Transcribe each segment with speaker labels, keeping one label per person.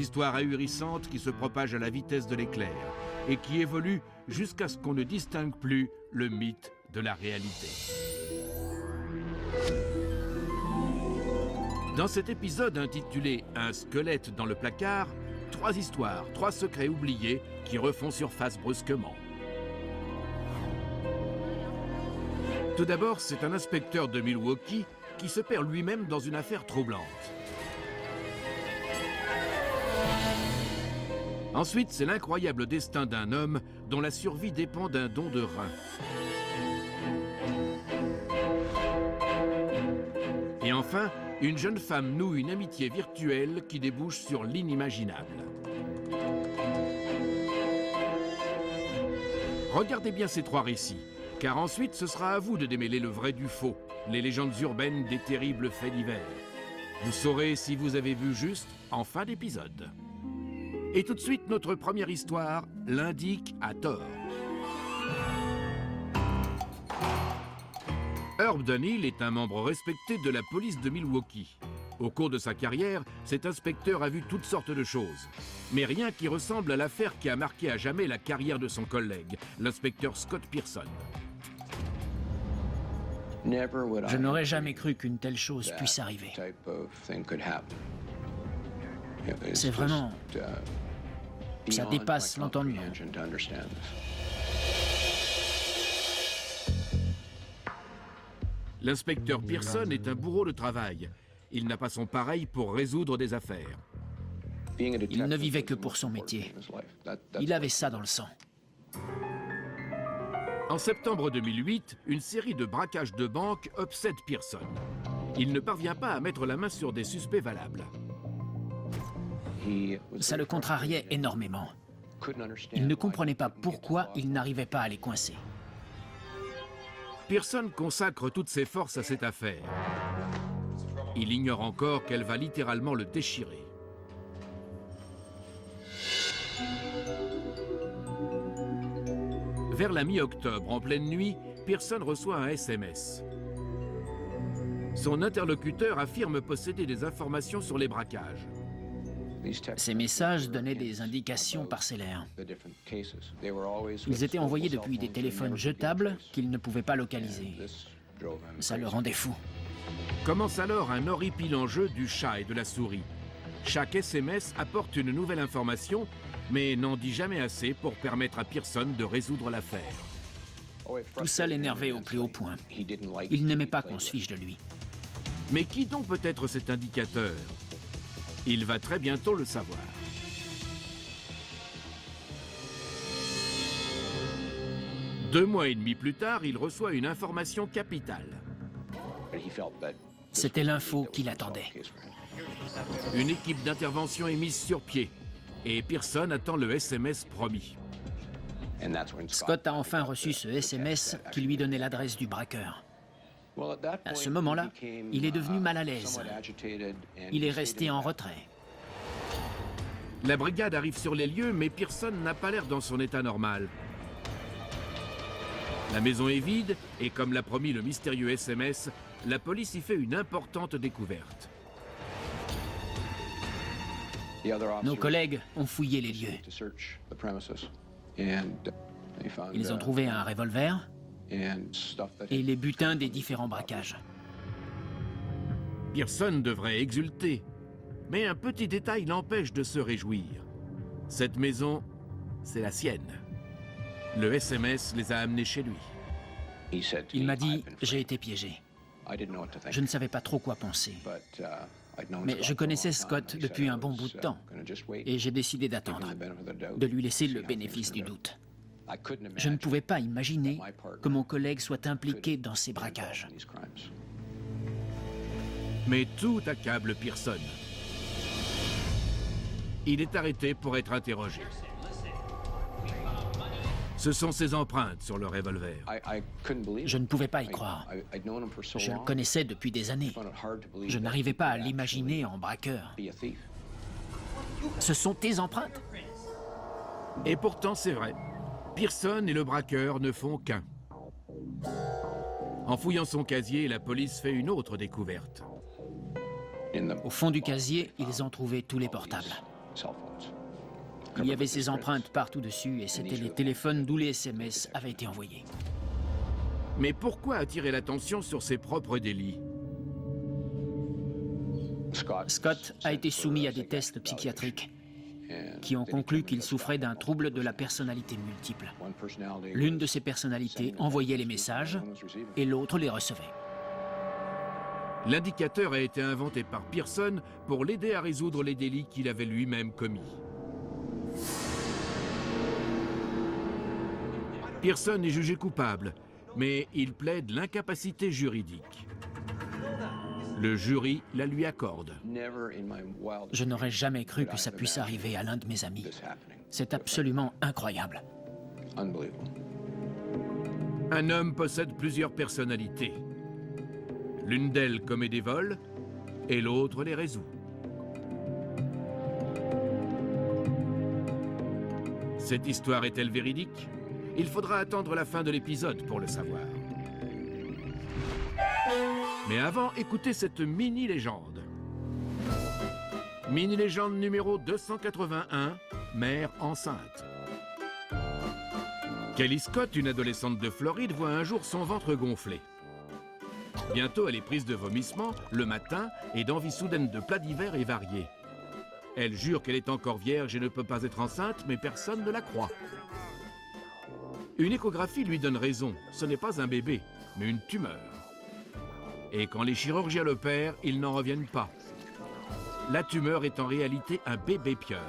Speaker 1: Histoire ahurissante qui se propage à la vitesse de l'éclair et qui évolue jusqu'à ce qu'on ne distingue plus le mythe de la réalité. Dans cet épisode intitulé « Un squelette dans le placard », 3 histoires, 3 secrets oubliés qui refont surface brusquement. Tout d'abord, c'est un inspecteur de Milwaukee qui se perd lui-même dans une affaire troublante. Ensuite, c'est l'incroyable destin d'un homme dont la survie dépend d'un don de rein. Et enfin, une jeune femme noue une amitié virtuelle qui débouche sur l'inimaginable. Regardez bien ces 3 récits, car ensuite ce sera à vous de démêler le vrai du faux, les légendes urbaines des terribles faits divers. Vous saurez si vous avez vu juste en fin d'épisode. Et tout de suite, notre première histoire l'indique à tort. Herb Dunhill est un membre respecté de la police de Milwaukee. Au cours de sa carrière, cet inspecteur a vu toutes sortes de choses. Mais rien qui ressemble à l'affaire qui a marqué à jamais la carrière de son collègue, l'inspecteur Scott Pearson.
Speaker 2: Je n'aurais jamais cru qu'une telle chose puisse arriver. C'est vraiment... ça dépasse l'entendement.
Speaker 1: L'inspecteur Pearson est un bourreau de travail. Il n'a pas son pareil pour résoudre des affaires.
Speaker 2: Il ne vivait que pour son métier. Il avait ça dans le sang.
Speaker 1: En septembre 2008, une série de braquages de banque obsède Pearson. Il ne parvient pas à mettre la main sur des suspects valables.
Speaker 2: Ça le contrariait énormément. Il ne comprenait pas pourquoi il n'arrivait pas à les coincer.
Speaker 1: Pearson consacre toutes ses forces à cette affaire. Il ignore encore qu'elle va littéralement le déchirer. Vers la mi-octobre, en pleine nuit, Pearson reçoit un SMS. Son interlocuteur affirme posséder des informations sur les braquages.
Speaker 2: Ces messages donnaient des indications parcellaires. Ils étaient envoyés depuis des téléphones jetables qu'il ne pouvait pas localiser. Ça le rendait fou.
Speaker 1: Commence alors un horripilant jeu du chat et de la souris. Chaque SMS apporte une nouvelle information, mais n'en dit jamais assez pour permettre à Pearson de résoudre l'affaire.
Speaker 2: Tout ça l'énervait au plus haut point. Il n'aimait pas qu'on se fiche de lui.
Speaker 1: Mais qui donc peut être cet indicateur ? Il va très bientôt le savoir. Deux mois et demi plus tard, il reçoit une information capitale.
Speaker 2: C'était l'info qu'il attendait.
Speaker 1: Une équipe d'intervention est mise sur pied et Pearson attend le SMS promis.
Speaker 2: Scott a enfin reçu ce SMS qui lui donnait l'adresse du braqueur. À ce moment-là, il est devenu mal à l'aise. Il est resté en retrait.
Speaker 1: La brigade arrive sur les lieux, mais Pearson n'a pas l'air dans son état normal. La maison est vide, et comme l'a promis le mystérieux SMS, la police y fait une importante découverte.
Speaker 2: Nos collègues ont fouillé les lieux. Ils ont trouvé un revolver et les butins des différents braquages.
Speaker 1: Pearson devrait exulter, mais un petit détail l'empêche de se réjouir. Cette maison, c'est la sienne. Le SMS les a amenés chez lui.
Speaker 2: Il m'a dit « J'ai été piégé ». Je ne savais pas trop quoi penser. Mais je connaissais Scott depuis un bon bout de temps et j'ai décidé d'attendre, de lui laisser le bénéfice du doute. Je ne pouvais pas imaginer que mon collègue soit impliqué dans ces braquages.
Speaker 1: Mais tout accable Pearson. Il est arrêté pour être interrogé. Ce sont ses empreintes sur le revolver.
Speaker 2: Je ne pouvais pas y croire. Je le connaissais depuis des années. Je n'arrivais pas à l'imaginer en braqueur. Ce sont tes empreintes?
Speaker 1: Et pourtant, c'est vrai. Pearson et le braqueur ne font qu'un. En fouillant son casier, la police fait une autre découverte.
Speaker 2: Au fond du casier, ils ont trouvé tous les portables. Il y avait ses empreintes partout dessus et c'était les téléphones d'où les SMS avaient été envoyés.
Speaker 1: Mais pourquoi attirer l'attention sur ses propres délits?
Speaker 2: Scott a été soumis à des tests psychiatriques qui ont conclu qu'il souffrait d'un trouble de la personnalité multiple. L'une de ces personnalités envoyait les messages et l'autre les recevait.
Speaker 1: L'indicateur a été inventé par Pearson pour l'aider à résoudre les délits qu'il avait lui-même commis. Pearson est jugé coupable, mais il plaide l'incapacité juridique. Le jury la lui accorde.
Speaker 2: Je n'aurais jamais cru que ça puisse arriver à l'un de mes amis. C'est absolument incroyable.
Speaker 1: Un homme possède plusieurs personnalités. L'une d'elles commet des vols et l'autre les résout. Cette histoire est-elle véridique? Il faudra attendre la fin de l'épisode pour le savoir. Mais avant, écoutez cette mini-légende. Mini-légende numéro 281, mère enceinte. Kelly Scott, une adolescente de Floride, voit un jour son ventre gonfler. Bientôt, elle est prise de vomissements le matin et d'envie soudaine de plats divers et variés. Elle jure qu'elle est encore vierge et ne peut pas être enceinte, mais personne ne la croit. Une échographie lui donne raison, ce n'est pas un bébé, mais une tumeur. Et quand les chirurgiens l'opèrent, ils n'en reviennent pas. La tumeur est en réalité un bébé pieuvre.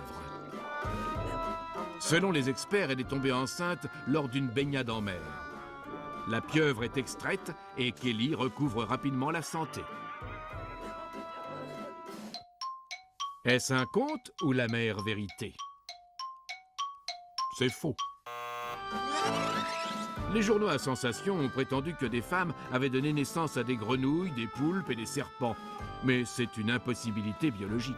Speaker 1: Selon les experts, elle est tombée enceinte lors d'une baignade en mer. La pieuvre est extraite et Kelly recouvre rapidement la santé. Est-ce un conte ou la mère vérité? C'est faux. Les journaux à sensation ont prétendu que des femmes avaient donné naissance à des grenouilles, des poulpes et des serpents. Mais c'est une impossibilité biologique.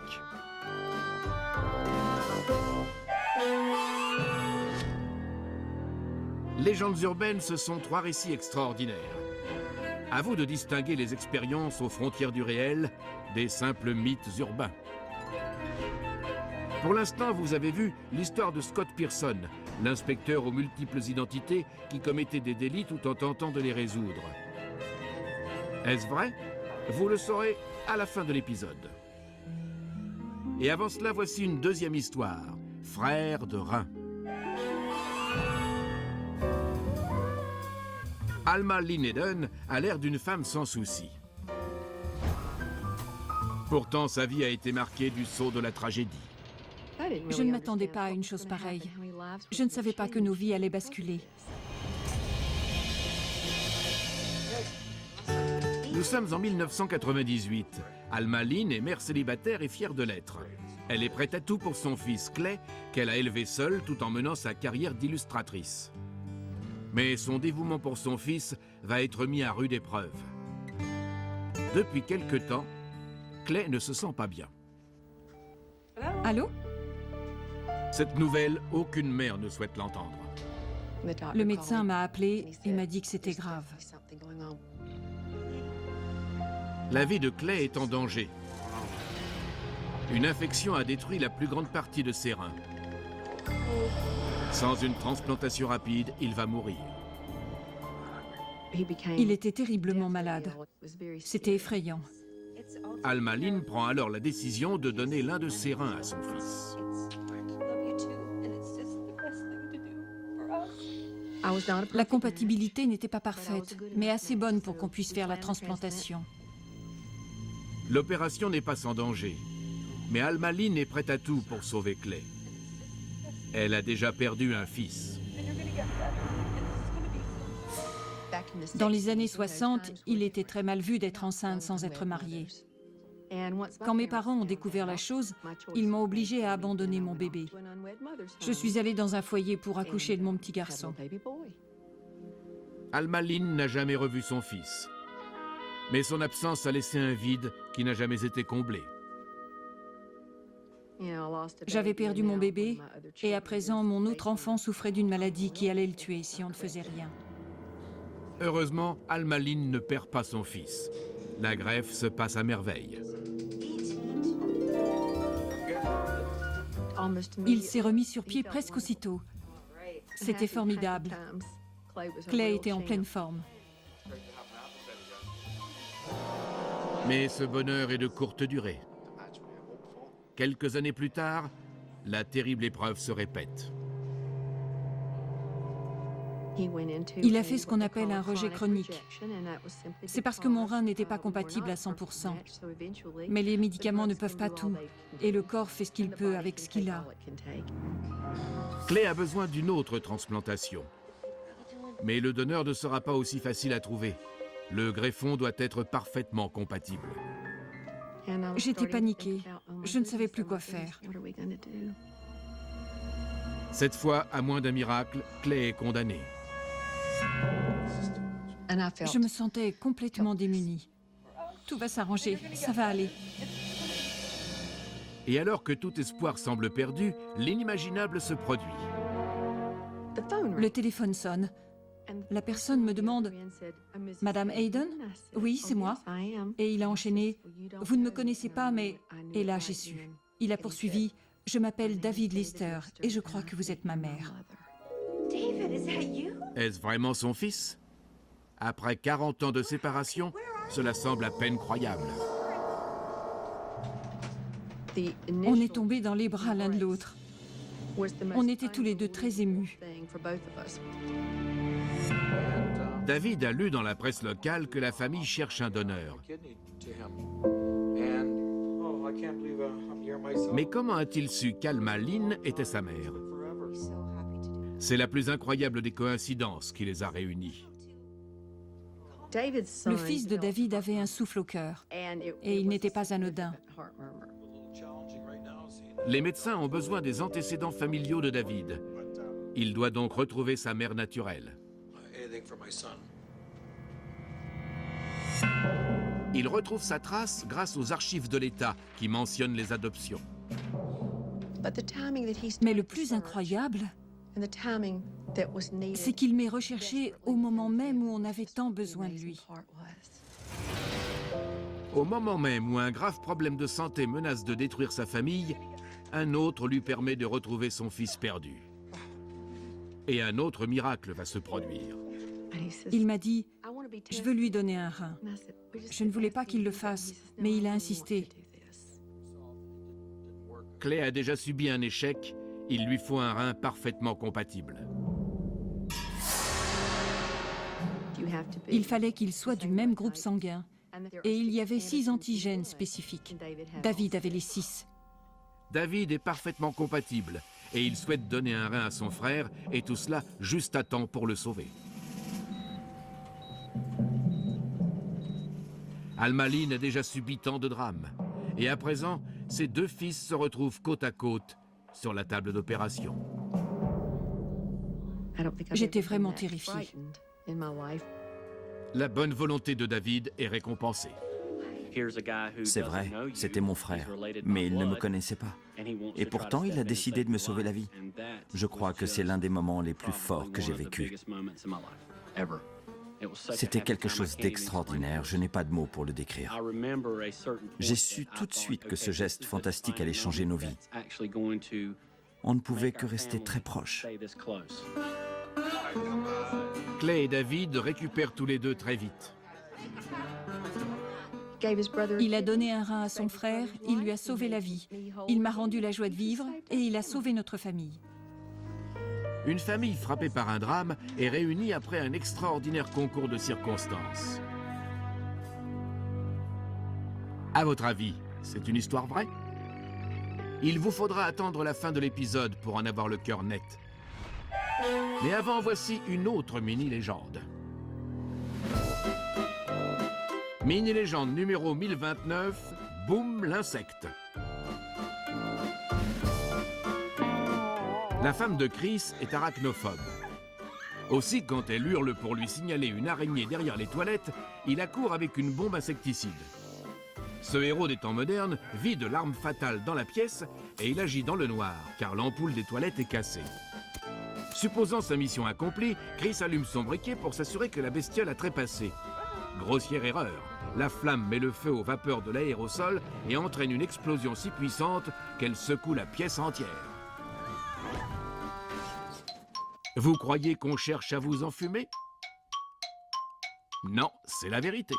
Speaker 1: Légendes urbaines, ce sont 3 récits extraordinaires. À vous de distinguer les expériences aux frontières du réel des simples mythes urbains. Pour l'instant, vous avez vu l'histoire de Scott Pearson, l'inspecteur aux multiples identités qui commettait des délits tout en tentant de les résoudre. Est-ce vrai? Vous le saurez à la fin de l'épisode. Et avant cela, voici une deuxième histoire, Frères de rein. Alma Lynn Eden a l'air d'une femme sans souci. Pourtant, sa vie a été marquée du sceau de la tragédie.
Speaker 3: Je ne m'attendais pas à une chose pareille. Je ne savais pas que nos vies allaient basculer.
Speaker 1: Nous sommes en 1998. Alma Lynn est mère célibataire et fière de l'être. Elle est prête à tout pour son fils Clay, qu'elle a élevé seule tout en menant sa carrière d'illustratrice. Mais son dévouement pour son fils va être mis à rude épreuve. Depuis quelque temps, Clay ne se sent pas bien.
Speaker 3: Allô?
Speaker 1: Cette nouvelle, aucune mère ne souhaite l'entendre.
Speaker 3: Le médecin m'a appelé et m'a dit que c'était grave.
Speaker 1: La vie de Clay est en danger. Une infection a détruit la plus grande partie de ses reins. Sans une transplantation rapide, il va mourir.
Speaker 3: Il était terriblement malade. C'était effrayant.
Speaker 1: Alma Lynn prend alors la décision de donner l'un de ses reins à son fils.
Speaker 3: La compatibilité n'était pas parfaite, mais assez bonne pour qu'on puisse faire la transplantation.
Speaker 1: L'opération n'est pas sans danger, mais Alma Lynn est prête à tout pour sauver Clay. Elle a déjà perdu un fils.
Speaker 3: Dans les années 60, il était très mal vu d'être enceinte sans être mariée. Quand mes parents ont découvert la chose, ils m'ont obligée à abandonner mon bébé. Je suis allée dans un foyer pour accoucher de mon petit garçon.
Speaker 1: Alma Lynn n'a jamais revu son fils. Mais son absence a laissé un vide qui n'a jamais été comblé.
Speaker 3: J'avais perdu mon bébé et à présent, mon autre enfant souffrait d'une maladie qui allait le tuer si on ne faisait rien.
Speaker 1: Heureusement, Alma Lynn ne perd pas son fils. La greffe se passe à merveille.
Speaker 3: Il s'est remis sur pied presque aussitôt. C'était formidable. Clay était en pleine forme.
Speaker 1: Mais ce bonheur est de courte durée. Quelques années plus tard, la terrible épreuve se répète.
Speaker 3: Il a fait ce qu'on appelle un rejet chronique. C'est parce que mon rein n'était pas compatible à 100%. Mais les médicaments ne peuvent pas tout, et le corps fait ce qu'il peut avec ce qu'il a.
Speaker 1: Clay a besoin d'une autre transplantation. Mais le donneur ne sera pas aussi facile à trouver. Le greffon doit être parfaitement compatible.
Speaker 3: J'étais paniquée. Je ne savais plus quoi faire.
Speaker 1: Cette fois, à moins d'un miracle, Clay est condamné.
Speaker 3: Je me sentais complètement démunie. Tout va s'arranger, ça va aller.
Speaker 1: Et alors que tout espoir semble perdu, l'inimaginable se produit.
Speaker 3: Le téléphone sonne. La personne me demande « Madame Hayden ?»« Oui, c'est moi. » Et il a enchaîné « Vous ne me connaissez pas, mais... » Et là, j'ai su. Il a poursuivi « Je m'appelle David Lister et je crois que vous êtes ma mère. »
Speaker 1: Est-ce vraiment son fils? Après 40 ans de séparation, cela semble à peine croyable.
Speaker 3: On est tombés dans les bras l'un de l'autre. On était tous les deux très émus.
Speaker 1: David a lu dans la presse locale que la famille cherche un donneur. Mais comment a-t-il su qu'Alma Lynn était sa mère? C'est la plus incroyable des coïncidences qui les a réunis.
Speaker 3: Le fils de David avait un souffle au cœur, et il n'était pas anodin.
Speaker 1: Les médecins ont besoin des antécédents familiaux de David. Il doit donc retrouver sa mère naturelle. Il retrouve sa trace grâce aux archives de l'État qui mentionnent les adoptions.
Speaker 3: Mais le plus incroyable, c'est qu'il m'ait recherché au moment même où on avait tant besoin de lui.
Speaker 1: Au moment même où un grave problème de santé menace de détruire sa famille, un autre lui permet de retrouver son fils perdu. Et un autre miracle va se produire.
Speaker 3: Il m'a dit « Je veux lui donner un rein ». Je ne voulais pas qu'il le fasse, mais il a insisté.
Speaker 1: Clay a déjà subi un échec, il lui faut un rein parfaitement compatible.
Speaker 3: Il fallait qu'il soit du même groupe sanguin, et il y avait 6 antigènes spécifiques. David avait les 6.
Speaker 1: David est parfaitement compatible, et il souhaite donner un rein à son frère, et tout cela juste à temps pour le sauver. Alma Lynn a déjà subi tant de drames. Et à présent, ses 2 fils se retrouvent côte à côte sur la table d'opération.
Speaker 3: J'étais vraiment terrifiée.
Speaker 1: La bonne volonté de David est récompensée.
Speaker 4: C'est vrai, c'était mon frère, mais il ne me connaissait pas. Et pourtant, il a décidé de me sauver la vie. Je crois que c'est l'un des moments les plus forts que j'ai vécu. C'était quelque chose d'extraordinaire, je n'ai pas de mots pour le décrire. J'ai su tout de suite que ce geste fantastique allait changer nos vies. On ne pouvait que rester très proches.
Speaker 1: Clay et David récupèrent tous les deux très vite.
Speaker 3: Il a donné un rein à son frère, il lui a sauvé la vie. Il m'a rendu la joie de vivre et il a sauvé notre famille.
Speaker 1: Une famille frappée par un drame est réunie après un extraordinaire concours de circonstances. À votre avis, c'est une histoire vraie? Il vous faudra attendre la fin de l'épisode pour en avoir le cœur net. Mais avant, voici une autre mini-légende. Mini-légende numéro 1029, Boom l'insecte. La femme de Chris est arachnophobe. Aussi, quand elle hurle pour lui signaler une araignée derrière les toilettes, il accourt avec une bombe insecticide. Ce héros des temps modernes vide l'arme fatale dans la pièce et il agit dans le noir, car l'ampoule des toilettes est cassée. Supposant sa mission accomplie, Chris allume son briquet pour s'assurer que la bestiole a trépassé. Grossière erreur, la flamme met le feu aux vapeurs de l'aérosol et entraîne une explosion si puissante qu'elle secoue la pièce entière. Vous croyez qu'on cherche à vous enfumer? Non, c'est la vérité.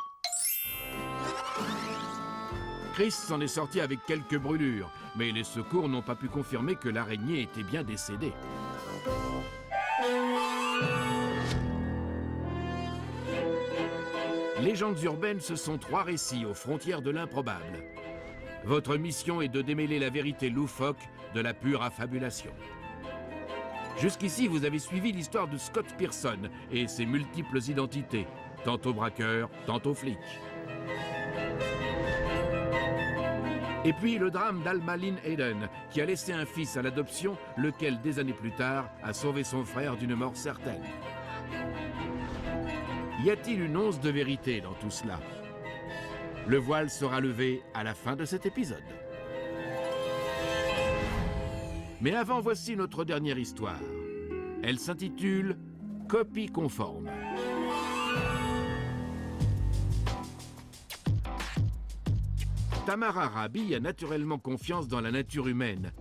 Speaker 1: Chris s'en est sorti avec quelques brûlures, mais les secours n'ont pas pu confirmer que l'araignée était bien décédée. Légendes urbaines, ce sont 3 récits aux frontières de l'improbable. Votre mission est de démêler la vérité loufoque de la pure affabulation. Jusqu'ici, vous avez suivi l'histoire de Scott Pearson et ses multiples identités, tantôt braqueur, tantôt flic. Et puis le drame d'Alma Lynn Hayden, qui a laissé un fils à l'adoption, lequel, des années plus tard, a sauvé son frère d'une mort certaine. Y a-t-il une once de vérité dans tout cela? Le voile sera levé à la fin de cet épisode. Mais avant, voici notre dernière histoire. Elle s'intitule « Copie conforme ». Tamara Rabi a naturellement confiance dans la nature humaine.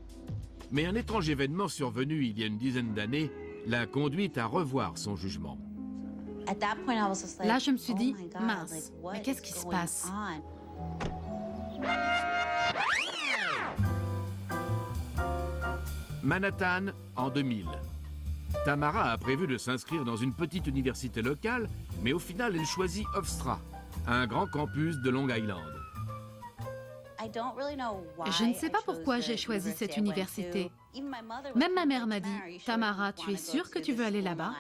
Speaker 1: Mais un étrange événement survenu il y a une dizaine d'années l'a conduite à revoir son jugement.
Speaker 5: Là, je me suis dit, mince, mais qu'est-ce qui se passe?
Speaker 1: Manhattan, en 2000. Tamara a prévu de s'inscrire dans une petite université locale, mais au final, elle choisit Hofstra, un grand campus de Long Island.
Speaker 5: Je ne sais pas pourquoi j'ai choisi cette université. Même ma mère m'a dit, Tamara, tu es sûre que tu veux aller là-bas?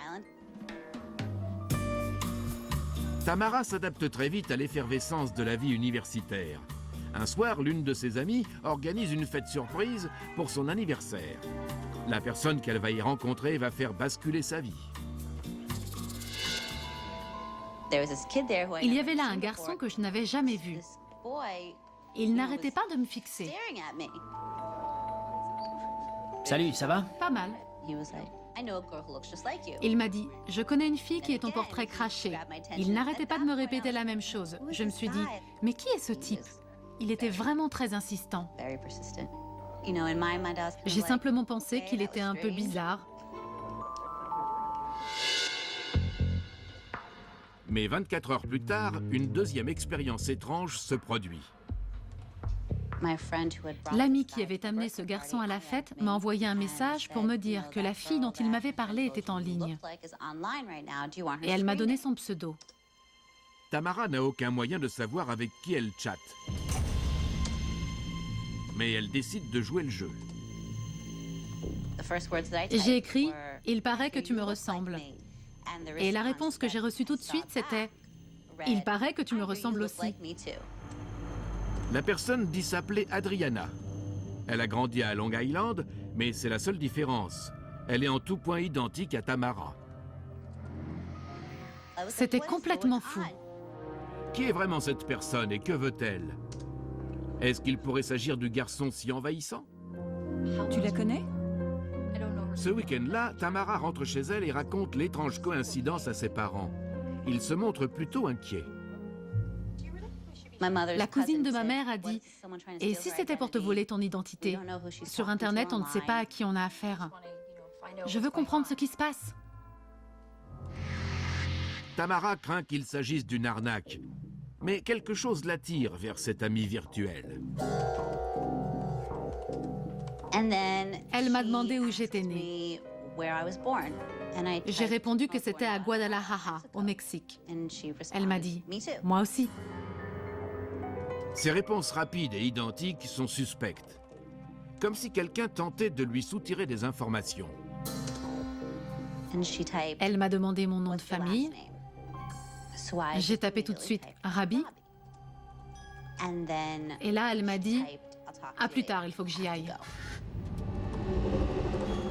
Speaker 1: Tamara s'adapte très vite à l'effervescence de la vie universitaire. Un soir, l'une de ses amies organise une fête surprise pour son anniversaire. La personne qu'elle va y rencontrer va faire basculer sa vie.
Speaker 5: Il y avait là un garçon que je n'avais jamais vu. Il n'arrêtait pas de me fixer.
Speaker 2: Salut, ça va?
Speaker 5: Pas mal. Il m'a dit, je connais une fille qui est ton portrait craché. Il n'arrêtait pas de me répéter la même chose. Je me suis dit, mais qui est ce type? Il était vraiment très insistant. J'ai simplement pensé qu'il était un peu bizarre.
Speaker 1: Mais 24 heures plus tard, une deuxième expérience étrange se produit.
Speaker 5: L'ami qui avait amené ce garçon à la fête m'a envoyé un message pour me dire que la fille dont il m'avait parlé était en ligne. Et elle m'a donné son pseudo.
Speaker 1: Tamara n'a aucun moyen de savoir avec qui elle chatte. Mais elle décide de jouer le jeu.
Speaker 5: J'ai écrit « Il paraît que tu me ressembles ». Et la réponse que j'ai reçue tout de suite, c'était « Il paraît que tu me ressembles aussi ».
Speaker 1: La personne dit s'appeler Adriana. Elle a grandi à Long Island, mais c'est la seule différence. Elle est en tout point identique à Tamara.
Speaker 5: C'était complètement fou.
Speaker 1: Qui est vraiment cette personne et que veut-elle? Est-ce qu'il pourrait s'agir du garçon si envahissant?
Speaker 3: Tu la connais?
Speaker 1: Ce week-end-là, Tamara rentre chez elle et raconte l'étrange coïncidence à ses parents. Ils se montrent plutôt inquiets.
Speaker 5: La cousine de ma mère a dit « Et si c'était pour te voler ton identité? Sur Internet, on ne sait pas à qui on a affaire. Je veux comprendre ce qui se passe. »
Speaker 1: Tamara craint qu'il s'agisse d'une arnaque. Mais quelque chose l'attire vers cet ami virtuel.
Speaker 5: Elle m'a demandé où j'étais née. J'ai répondu que c'était à Guadalajara, au Mexique. Elle m'a dit « Moi aussi ».
Speaker 1: Ses réponses rapides et identiques sont suspectes. Comme si quelqu'un tentait de lui soutirer des informations.
Speaker 5: Elle m'a demandé mon nom de famille. J'ai tapé tout de suite « Rabi ». Et là, elle m'a dit « À plus tard, il faut que j'y aille ».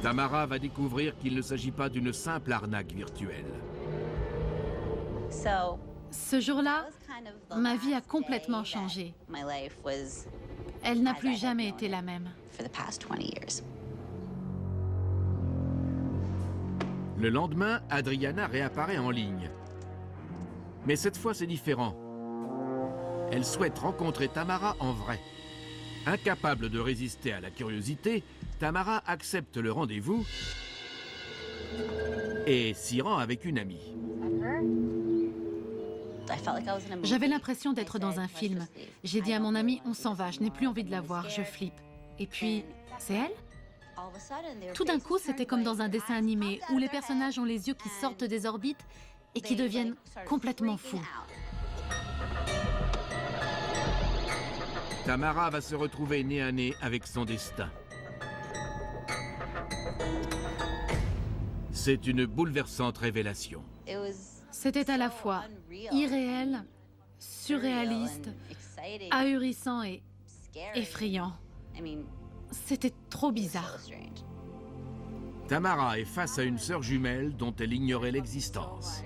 Speaker 1: Tamara va découvrir qu'il ne s'agit pas d'une simple arnaque virtuelle.
Speaker 5: Ce jour-là, ma vie a complètement changé. Elle n'a plus jamais été la même.
Speaker 1: Le lendemain, Adriana réapparaît en ligne. Mais cette fois, c'est différent. Elle souhaite rencontrer Tamara en vrai. Incapable de résister à la curiosité, Tamara accepte le rendez-vous et s'y rend avec une amie.
Speaker 5: J'avais l'impression d'être dans un film. J'ai dit à mon ami, on s'en va, je n'ai plus envie de la voir, je flippe. Et puis, c'est elle? Tout d'un coup, c'était comme dans un dessin animé où les personnages ont les yeux qui sortent des orbites et qui deviennent complètement fous.
Speaker 1: Tamara va se retrouver nez à nez avec son destin. C'est une bouleversante révélation.
Speaker 5: C'était à la fois irréel, surréaliste, ahurissant et effrayant. C'était trop bizarre.
Speaker 1: Tamara est face à une sœur jumelle dont elle ignorait l'existence.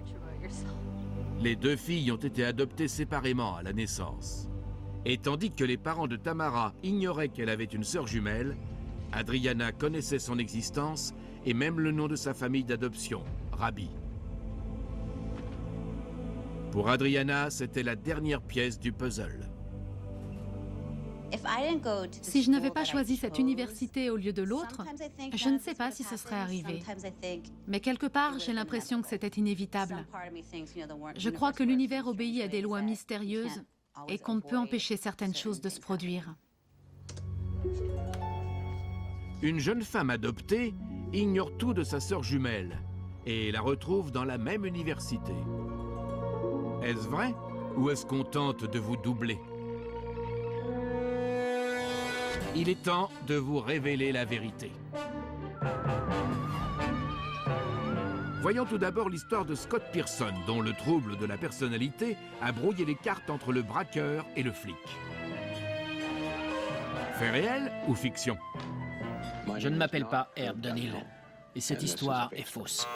Speaker 1: Les deux filles ont été adoptées séparément à la naissance. Et tandis que les parents de Tamara ignoraient qu'elle avait une sœur jumelle, Adriana connaissait son existence et même le nom de sa famille d'adoption, Rabi. Pour Adriana, c'était la dernière pièce du puzzle.
Speaker 5: Si je n'avais pas choisi cette université au lieu de l'autre, je ne sais pas si ce serait arrivé. Mais quelque part, j'ai l'impression que c'était inévitable. Je crois que l'univers obéit à des lois mystérieuses et qu'on ne peut empêcher certaines choses de se produire.
Speaker 1: Une jeune femme adoptée ignore tout de sa sœur jumelle et la retrouve dans la même université. Est-ce vrai ou est-ce qu'on tente de vous doubler? Il est temps de vous révéler la vérité. Voyons tout d'abord l'histoire de Scott Pearson, dont le trouble de la personnalité a brouillé les cartes entre le braqueur et le flic. Fait réel ou fiction?
Speaker 2: Je ne m'appelle pas Herb Dunhill, et cette histoire est fausse.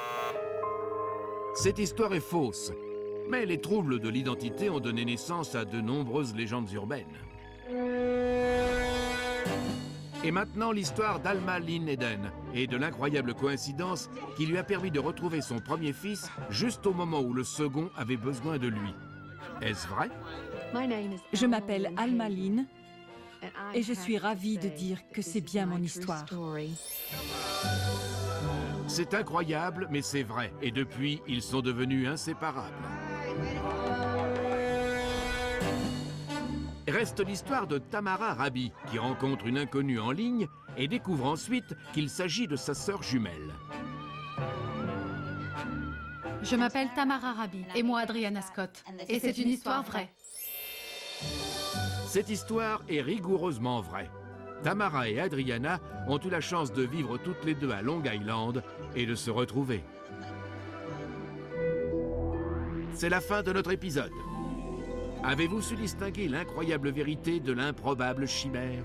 Speaker 1: Cette histoire est fausse, mais les troubles de l'identité ont donné naissance à de nombreuses légendes urbaines. Et maintenant, l'histoire d'Alma Lynn Eden et de l'incroyable coïncidence qui lui a permis de retrouver son premier fils juste au moment où le second avait besoin de lui. Est-ce vrai?
Speaker 3: Je m'appelle Alma Lynn et je suis ravie de dire que c'est bien mon histoire.
Speaker 1: C'est incroyable, mais c'est vrai. Et depuis, ils sont devenus inséparables. Reste l'histoire de Tamara Rabi, qui rencontre une inconnue en ligne et découvre ensuite qu'il s'agit de sa sœur jumelle.
Speaker 5: Je m'appelle Tamara Rabi, et moi Adriana Scott. Et c'est une histoire vraie.
Speaker 1: Cette histoire est rigoureusement vraie. Tamara et Adriana ont eu la chance de vivre toutes les deux à Long Island et de se retrouver. C'est la fin de notre épisode. Avez-vous su distinguer l'incroyable vérité de l'improbable chimère?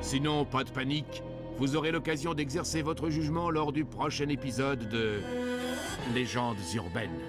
Speaker 1: Sinon, pas de panique, vous aurez l'occasion d'exercer votre jugement lors du prochain épisode de Légendes urbaines.